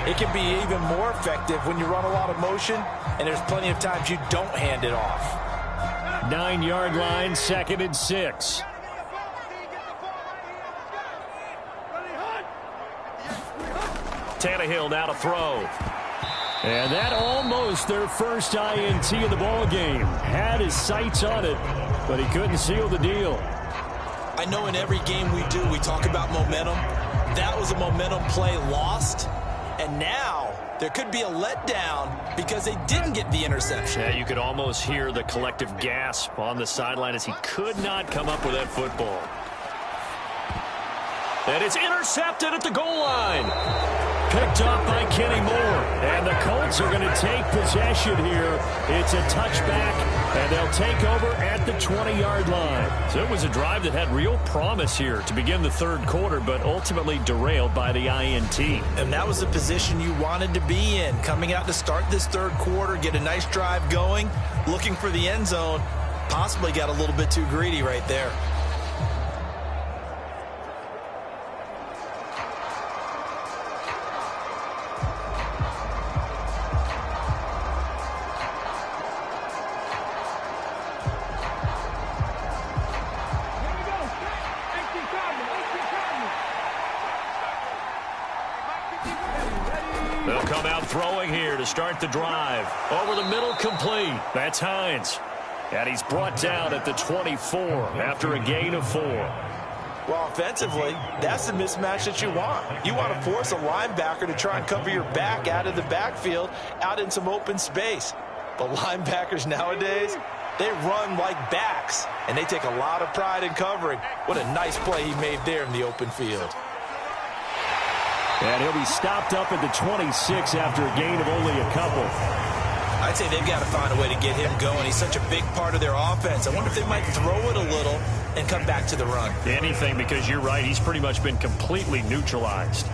[SPEAKER 4] it can be even more effective when you run a lot of motion, and there's plenty of times you don't hand it off.
[SPEAKER 5] 9-yard line, 2nd and 6.
[SPEAKER 2] Tannehill now to throw.
[SPEAKER 5] And that almost their first INT of the ball game. Had his sights on it, but he couldn't seal the deal.
[SPEAKER 4] I know in every game we do, we talk about momentum. That was a momentum play lost. And now there could be a letdown because they didn't get the interception.
[SPEAKER 2] Yeah, you could almost hear the collective gasp on the sideline as he could not come up with that football. And it's intercepted at the goal line.
[SPEAKER 5] Picked up by Kenny Moore. And the Colts are going to take possession here. It's a touchback, and they'll take over at the 20-yard line.
[SPEAKER 2] So it was a drive that had real promise here to begin the 3rd quarter, but ultimately derailed by the INT.
[SPEAKER 4] And that was the position you wanted to be in. Coming out to start this 3rd quarter, get a nice drive going, looking for the end zone. Possibly got a little bit too greedy right there.
[SPEAKER 2] They'll come out throwing here to start the drive. Over the middle, complete. That's Hines. And he's brought down at the 24 after a gain of 4.
[SPEAKER 4] Well, offensively, that's the mismatch that you want. You want to force a linebacker to try and cover your back out of the backfield, out in some open space. But linebackers nowadays, they run like backs, and they take a lot of pride in covering. What a nice play he made there in the open field.
[SPEAKER 5] And he'll be stopped up at the 26 after a gain of only a couple.
[SPEAKER 4] I'd say they've got to find a way to get him going. He's such a big part of their offense. I wonder if they might throw it a little and come back to the run.
[SPEAKER 2] Anything, because you're right. He's pretty much been completely neutralized.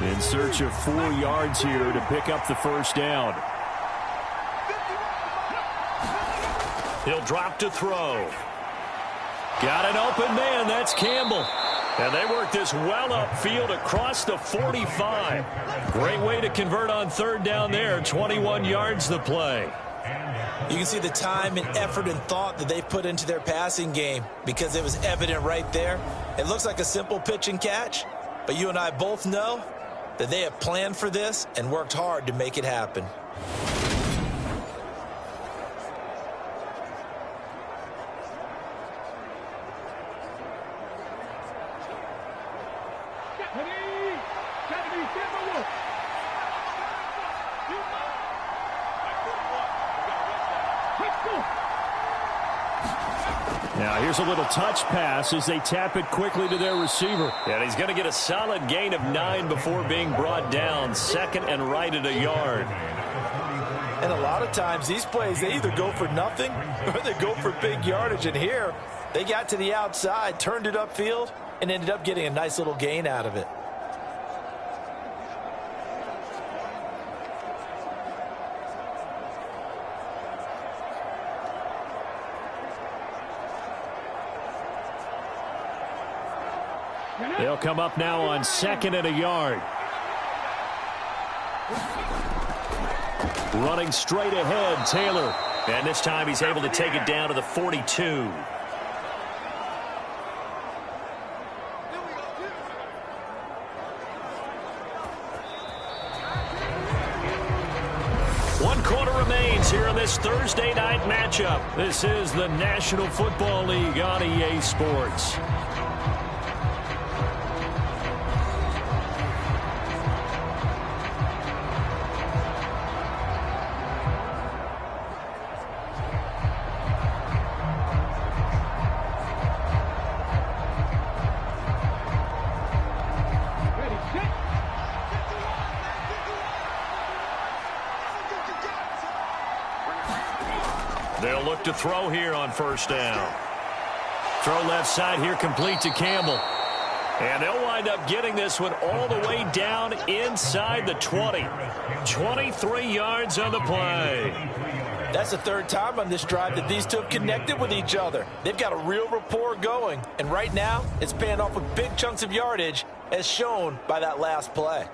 [SPEAKER 5] In search of 4 yards here to pick up the first down.
[SPEAKER 2] He'll drop to throw. Got an open man. That's Campbell. And they work this well upfield across the 45. Great way to convert on 3rd down there. 21 yards the play.
[SPEAKER 4] You can see the time and effort and thought that they put into their passing game because it was evident right there. It looks like a simple pitch and catch, but you and I both know that they have planned for this and worked hard to make it happen.
[SPEAKER 5] Now here's a little touch pass as they tap it quickly to their receiver.
[SPEAKER 2] And he's going to get a solid gain of 9 before being brought down. 2nd and right at a yard.
[SPEAKER 3] And a lot of times these plays, they either go for nothing or they go for big yardage. And here, they got to the outside, turned it upfield, and ended up getting a nice little gain out of it.
[SPEAKER 5] They'll come up now on 2nd and a yard. Running straight ahead, Taylor.
[SPEAKER 2] And this time he's able to take it down to the 42. One quarter remains here in this Thursday night matchup.
[SPEAKER 5] This is the National Football League on EA Sports.
[SPEAKER 2] They'll look to throw here on 1st down. Throw left side here, complete to Campbell. And they'll wind up getting this one all the way down inside the 20. 23 yards on the play.
[SPEAKER 3] That's the 3rd time on this drive that these two have connected with each other. They've got a real rapport going. And right now, it's paying off with big chunks of yardage, as shown by that last play.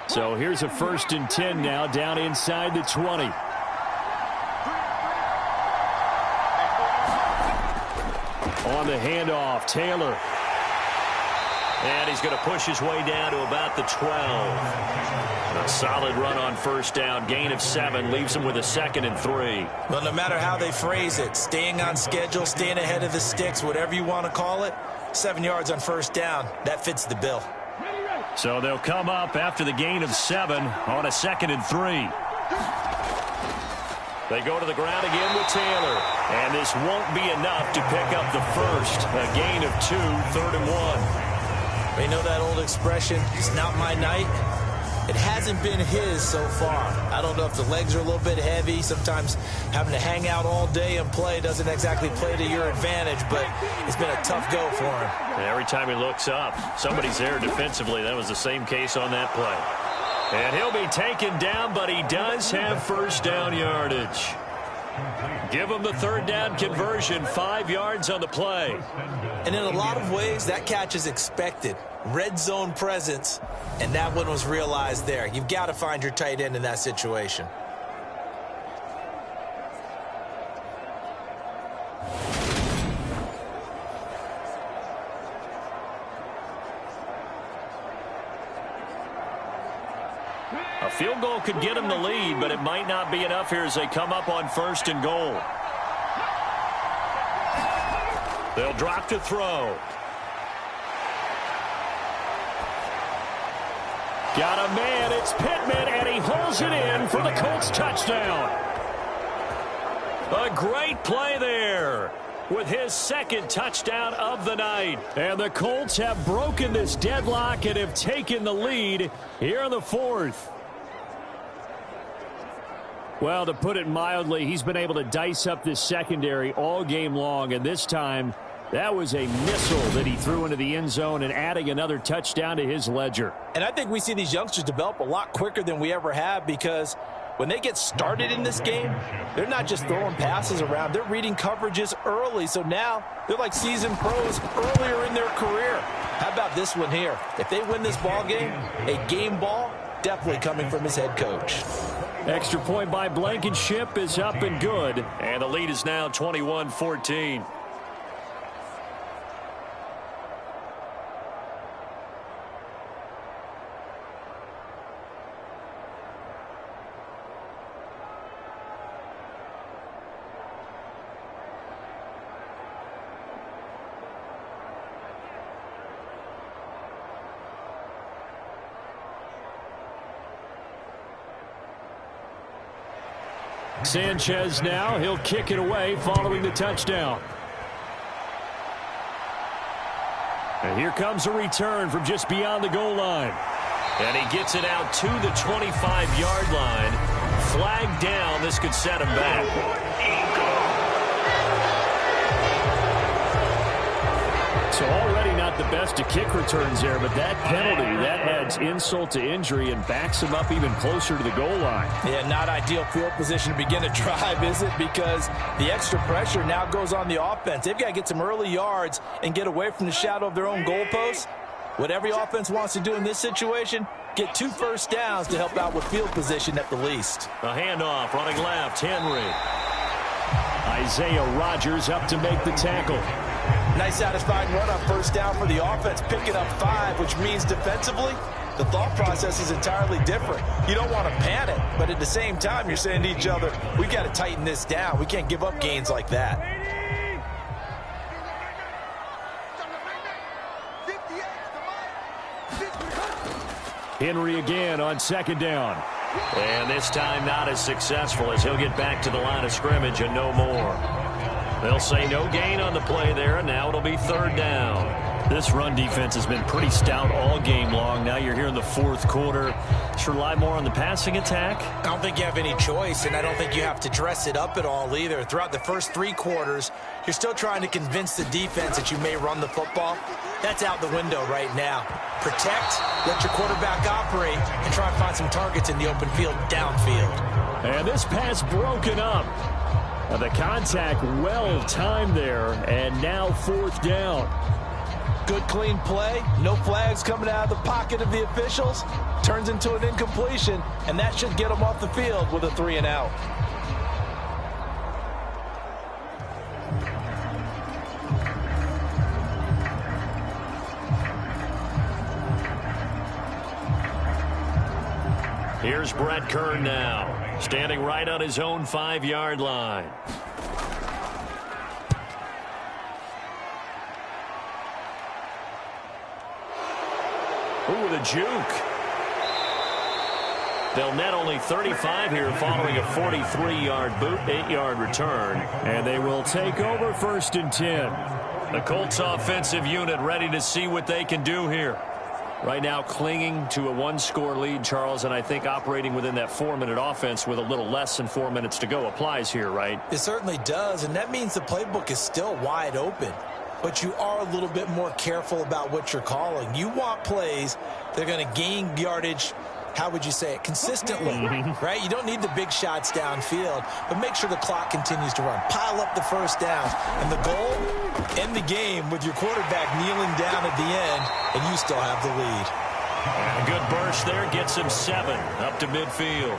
[SPEAKER 5] So here's a 1st and 10 now, down inside the 20. On the handoff, Taylor.
[SPEAKER 2] And he's going to push his way down to about the 12. A solid run on 1st down. Gain of 7 leaves him with a 2nd and 3.
[SPEAKER 4] Well, no matter how they phrase it, staying on schedule, staying ahead of the sticks, whatever you want to call it, 7 yards on 1st down, that fits the bill.
[SPEAKER 5] So they'll come up after the gain of 7 on a 2nd and 3.
[SPEAKER 2] They go to the ground again with Taylor. And this won't be enough to pick up the 1st. A gain of 2, 3rd and 1.
[SPEAKER 4] You know that old expression, it's not my night? It hasn't been his so far. I don't know if the legs are a little bit heavy. Sometimes having to hang out all day and play doesn't exactly play to your advantage, but it's been a tough go for him.
[SPEAKER 2] And every time he looks up, somebody's there defensively. That was the same case on that play. And he'll be taken down, but he does have 1st down yardage. Give him the 3rd down conversion, 5 yards on the play.
[SPEAKER 4] And in a lot of ways, that catch is expected. Red zone presence, and that one was realized there. You've got to find your tight end in that situation.
[SPEAKER 2] A field goal could get him the lead, but it might not be enough here as they come up on 1st and goal. They'll drop to throw.
[SPEAKER 5] Got a man, it's Pittman, and he holds it in for the Colts touchdown.
[SPEAKER 2] A great play there with his 2nd touchdown of the night.
[SPEAKER 5] And the Colts have broken this deadlock and have taken the lead here in the 4th. Well, to put it mildly, he's been able to dice up this secondary all game long, and this time that was a missile that he threw into the end zone and adding another touchdown to his ledger.
[SPEAKER 3] And I think we see these youngsters develop a lot quicker than we ever have, because when they get started in this game, they're not just throwing passes around. They're reading coverages early. So now they're like seasoned pros earlier in their career. How about this one here? If they win this ball game, a game ball definitely coming from his head coach.
[SPEAKER 5] Extra point by Blankenship is up and good.
[SPEAKER 2] And the lead is now 21-14.
[SPEAKER 5] Sanchez now, he'll kick it away following the touchdown. And here comes a return from just beyond the goal line.
[SPEAKER 2] And he gets it out to the 25-yard line. Flag down. This could set him back.
[SPEAKER 5] So already not the best of kick returns there, but that penalty, that adds insult to injury and backs him up even closer to the goal line.
[SPEAKER 3] Yeah, not ideal field position to begin a drive, is it? Because the extra pressure now goes on the offense. They've got to get some early yards and get away from the shadow of their own goalposts. What every offense wants to do in this situation, get 2 first downs to help out with field position at the least.
[SPEAKER 2] A handoff, running left, Henry.
[SPEAKER 5] Isaiah Rodgers up to make the tackle.
[SPEAKER 3] Nice satisfying run on first down for the offense, picking up 5, which means defensively, the thought process is entirely different. You don't want to panic, but at the same time, you're saying to each other, we've got to tighten this down. We can't give up gains like that.
[SPEAKER 5] Henry again on second down.
[SPEAKER 2] And this time not as successful as he'll get back to the line of scrimmage and no more. They'll say no gain on the play there, and now it'll be third down.
[SPEAKER 5] This run defense has been pretty stout all game long. Now you're here in the fourth quarter. Should rely more on the passing attack?
[SPEAKER 4] I don't think you have any choice, and I don't think you have to dress it up at all either. Throughout the first 3 quarters, you're still trying to convince the defense that you may run the football. That's out the window right now. Protect, let your quarterback operate, and try and find some targets in the open field downfield.
[SPEAKER 5] And this pass broken up. The contact well timed there, and now fourth down.
[SPEAKER 3] Good, clean play. No flags coming out of the pocket of the officials. Turns into an incompletion, and that should get them off the field with a 3 and out.
[SPEAKER 2] Here's Brett Kern now, standing right on his own 5-yard line. Ooh, the juke. They'll net only 35 here following a 43-yard boot, 8-yard return.
[SPEAKER 5] And they will take over 1st and 10.
[SPEAKER 2] The Colts offensive unit ready to see what they can do here. Right now clinging to a 1-score lead, Charles, and I think operating within that 4-minute offense with a little less than 4 minutes to go applies here, right?
[SPEAKER 4] It certainly does, and that means the playbook is still wide open. But you are a little bit more careful about what you're calling. You want plays that are going to gain yardage, how would you say it, consistently, right? You don't need the big shots downfield, but make sure the clock continues to run. Pile up the first downs. And the goal, end the game with your quarterback kneeling down at the end, and you still have the lead.
[SPEAKER 2] And a good burst there gets him 7 up to midfield.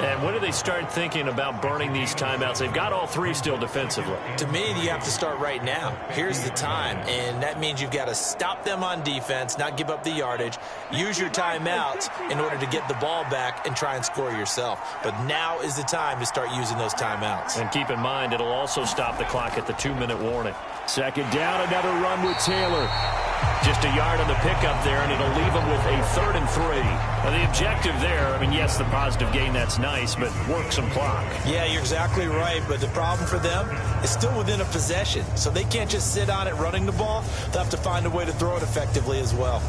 [SPEAKER 2] And when do they start thinking about burning these timeouts? They've got all 3 still defensively.
[SPEAKER 4] To me, you have to start right now. Here's the time, and that means you've got to stop them on defense, not give up the yardage, use your timeouts in order to get the ball back and try and score yourself. But now is the time to start using those timeouts.
[SPEAKER 2] And keep in mind, it'll also stop the clock at the 2-minute warning.
[SPEAKER 5] Second down, another run with Taylor.
[SPEAKER 2] Just a yard on the pickup there, and it'll leave them with a 3rd and 3. Now, the objective there, I mean, yes, the positive gain, that's nice, but work some clock.
[SPEAKER 4] Yeah, you're exactly right, but the problem for them is still within a possession, so they can't just sit on it running the ball. They'll have to find a way to throw it effectively as well.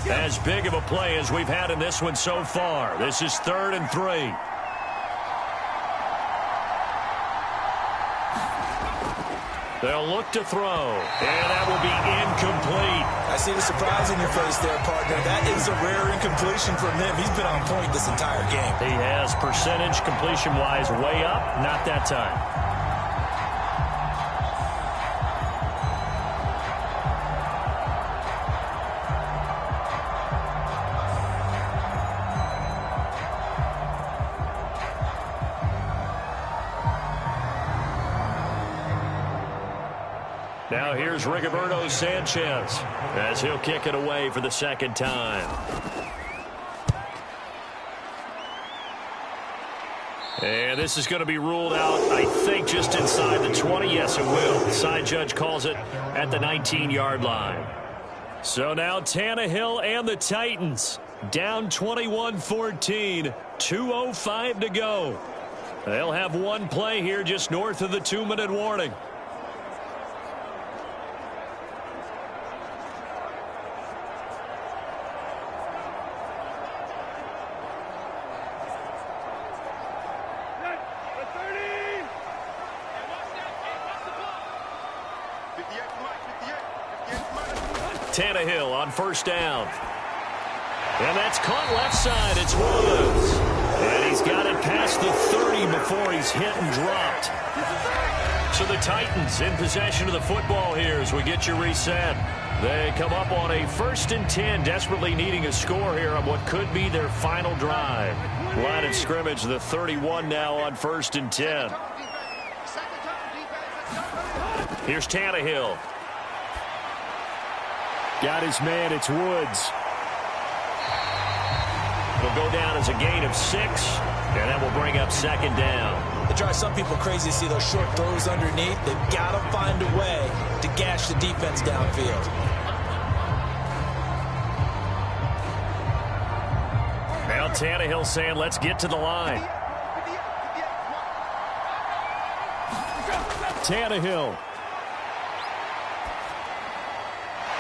[SPEAKER 2] As big of a play as we've had in this one so far. This is 3rd and 3. They'll look to throw, and that will be incomplete.
[SPEAKER 4] I see the surprise in your face there, partner. That is a rare incompletion from him. He's been on point this entire game.
[SPEAKER 2] He has percentage completion-wise way up, not that time. Now here's Rigoberto Sanchez as he'll kick it away for the 2nd time. And this is going to be ruled out, I think, just inside the 20. Yes, it will. The side judge calls it at the 19-yard line.
[SPEAKER 5] So now Tannehill and the Titans down 21-14, 2:05 to go. They'll have one play here just north of the 2-minute warning.
[SPEAKER 2] Tannehill on first down. And that's caught left side. It's Woods. And he's got it past the 30 before he's hit and dropped. So the Titans in possession of the football here as we get you reset. They come up on a 1st and 10, desperately needing a score here on what could be their final drive. Line of scrimmage, the 31 now on 1st and 10. Here's Tannehill.
[SPEAKER 5] Got his man, it's Woods.
[SPEAKER 2] It'll go down as a gain of 6, and that will bring up 2nd down.
[SPEAKER 4] It drives some people crazy to see those short throws underneath. They've got to find a way to gash the defense downfield.
[SPEAKER 2] Now Tannehill saying, let's get to the line.
[SPEAKER 5] Tannehill.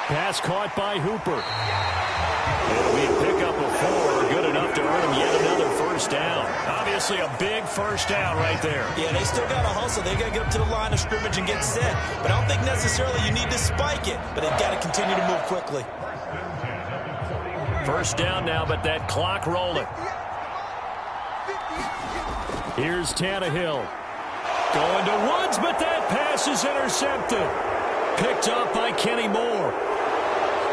[SPEAKER 5] Pass caught by Hooper.
[SPEAKER 2] It'll be a pickup of 4, good enough to earn him yet another first down. Obviously a big first down right there.
[SPEAKER 4] Yeah, they still got to hustle. They got to get up to the line of scrimmage and get set. But I don't think necessarily you need to spike it, but they've got to continue to move quickly.
[SPEAKER 2] First down now, but that clock rolling.
[SPEAKER 5] Here's Tannehill.
[SPEAKER 2] Going to Woods, but that pass is intercepted. Picked up by Kenny Moore.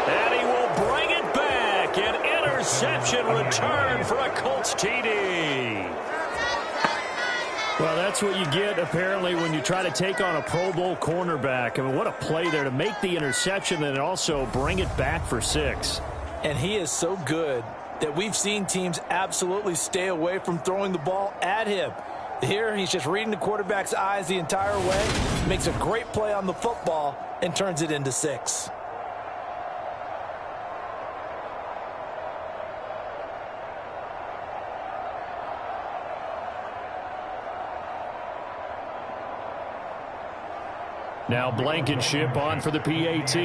[SPEAKER 2] And he will bring it back. An interception return for a Colts TD.
[SPEAKER 5] Well, that's what you get, apparently, when you try to take on a Pro Bowl cornerback. I mean, what a play there to make the interception and also bring it back for 6.
[SPEAKER 3] And he is so good that we've seen teams absolutely stay away from throwing the ball at him. Here, he's just reading the quarterback's eyes the entire way, makes a great play on the football, and turns it into 6.
[SPEAKER 5] Now Blankenship on for the PAT.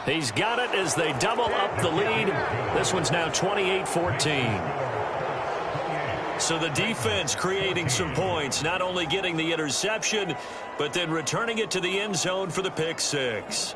[SPEAKER 2] He's got it as they double up the lead. This one's now 28-14. So the defense creating some points, not only getting the interception, but then returning it to the end zone for the pick 6.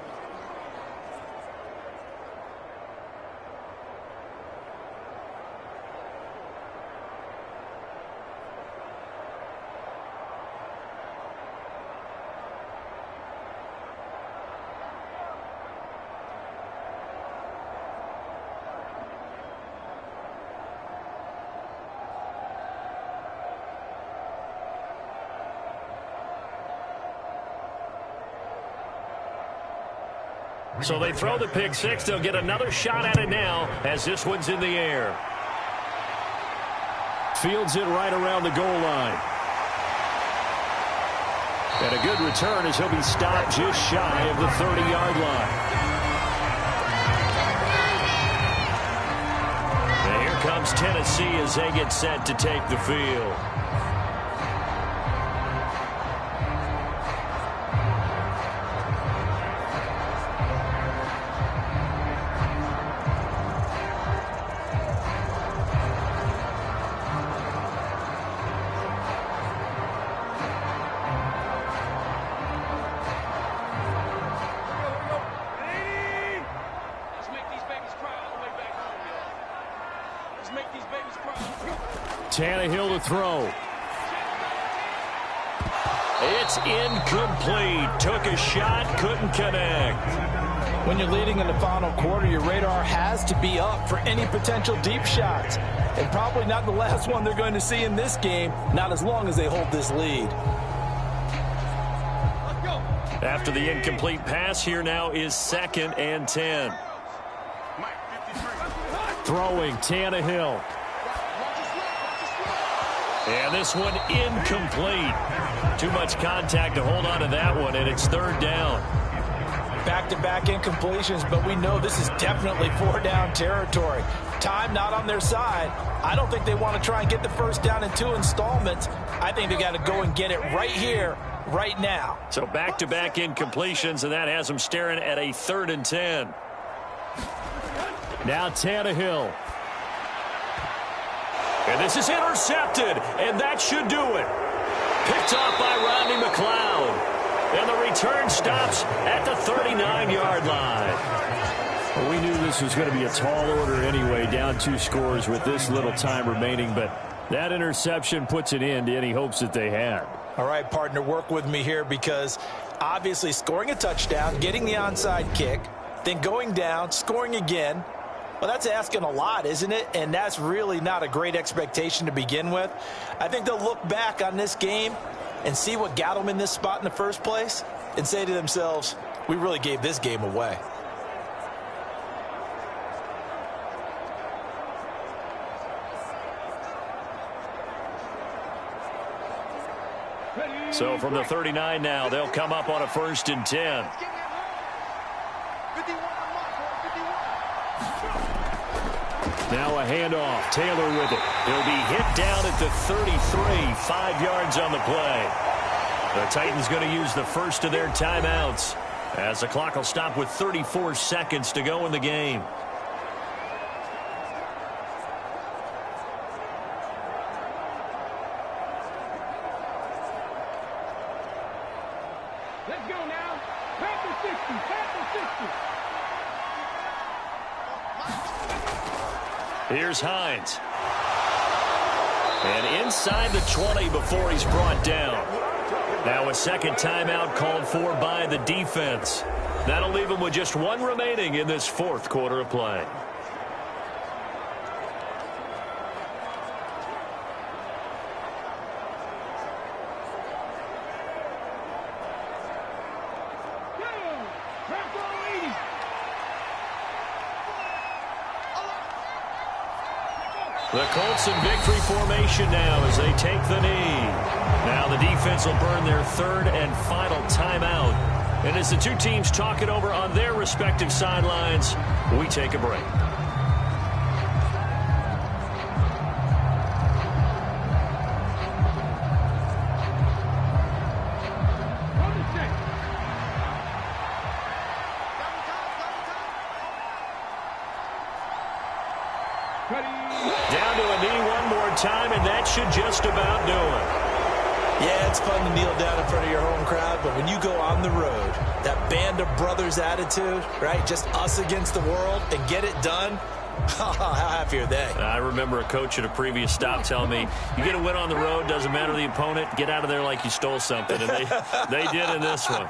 [SPEAKER 2] So they throw the pick 6. They'll get another shot at it now as this one's in the air.
[SPEAKER 5] Fields it right around the goal line. And a good return as he'll be stopped just shy of the 30-yard line.
[SPEAKER 2] And here comes Tennessee as they get set to take the field.
[SPEAKER 5] Tannehill to throw.
[SPEAKER 2] It's incomplete. Took a shot, couldn't connect.
[SPEAKER 3] When you're leading in the final quarter, your radar has to be up for any potential deep shots. And probably not the last one they're going to see in this game, not as long as they hold this lead.
[SPEAKER 2] After the incomplete pass, here now is 2nd and 10.
[SPEAKER 5] Throwing, Tannehill.
[SPEAKER 2] And this one incomplete. Too much contact to hold on to that one, and it's 3rd down.
[SPEAKER 3] Back-to-back incompletions, but we know this is definitely 4-down territory. Time not on their side. I don't think they want to try and get the first down in 2 installments. I think they got to go and get it right here, right now.
[SPEAKER 2] So back-to-back incompletions, and that has them staring at a 3rd and 10.
[SPEAKER 5] Now Tannehill.
[SPEAKER 2] And this is intercepted, and that should do it. Picked off by Rodney McLeod. And the return stops at the 39-yard line.
[SPEAKER 5] Well, we knew this was going to be a tall order anyway, down 2 scores with this little time remaining, but that interception puts an end to any hopes that they had.
[SPEAKER 4] All right, partner, work with me here because obviously scoring a touchdown, getting the onside kick, then going down, scoring again, well, that's asking a lot, isn't it? And that's really not a great expectation to begin with. I think they'll look back on this game and see what got them in this spot in the first place and say to themselves, we really gave this game away.
[SPEAKER 2] So from the 39 now, they'll come up on a 1st and 10. Now a handoff. Taylor with it. He'll be hit down at the 33, 5 yards on the play. The Titans going to use the first of their timeouts as the clock will stop with 34 seconds to go in the game.
[SPEAKER 6] Let's go now. Panther 60. Panther 60.
[SPEAKER 2] Here's Hines. And inside the 20 before he's brought down. Now a second timeout called for by the defense. That'll leave him with just 1 remaining in this 4th quarter of play. The Colts in victory formation now as they take the knee. Now the defense will burn their 3rd and final timeout. And as the two teams talk it over on their respective sidelines, we take a break. Down to a knee one more time, and that should just about do it.
[SPEAKER 4] Yeah, it's fun to kneel down in front of your home crowd, but when you go on the road, that band of brothers attitude, right, just us against the world, and get it done, how happy are they?
[SPEAKER 2] I remember a coach at a previous stop telling me, you get a win on the road, doesn't matter the opponent, get out of there like you stole something, and they did in this one.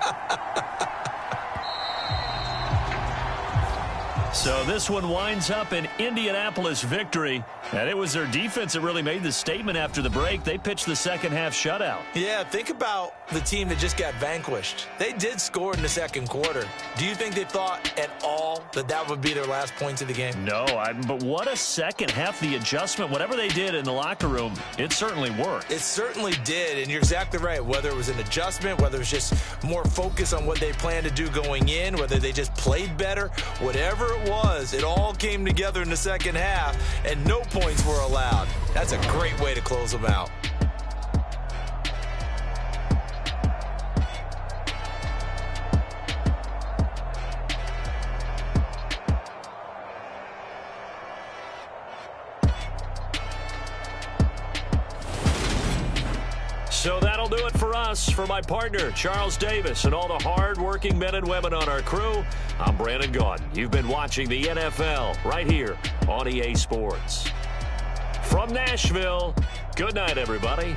[SPEAKER 2] So this one winds up an Indianapolis victory, and it was their defense that really made the statement after the break. They pitched the second half shutout.
[SPEAKER 4] Yeah, think about the team that just got vanquished. They did score in the second quarter. Do you think they thought at all that that would be their last points of the game?
[SPEAKER 2] No, but what a second half. The adjustment, whatever they did in the locker room, it certainly worked.
[SPEAKER 4] It certainly did, and you're exactly right. Whether it was an adjustment, whether it was just more focus on what they planned to do going in, whether they just played better, whatever it was, it all came together in the second half, and no points were allowed. That's a great way to close them out.
[SPEAKER 2] So that'll do it for us. For my partner, Charles Davis, and all the hard-working men and women on our crew, I'm Brandon Gaudin. You've been watching the NFL right here on EA Sports. From Nashville, good night, everybody.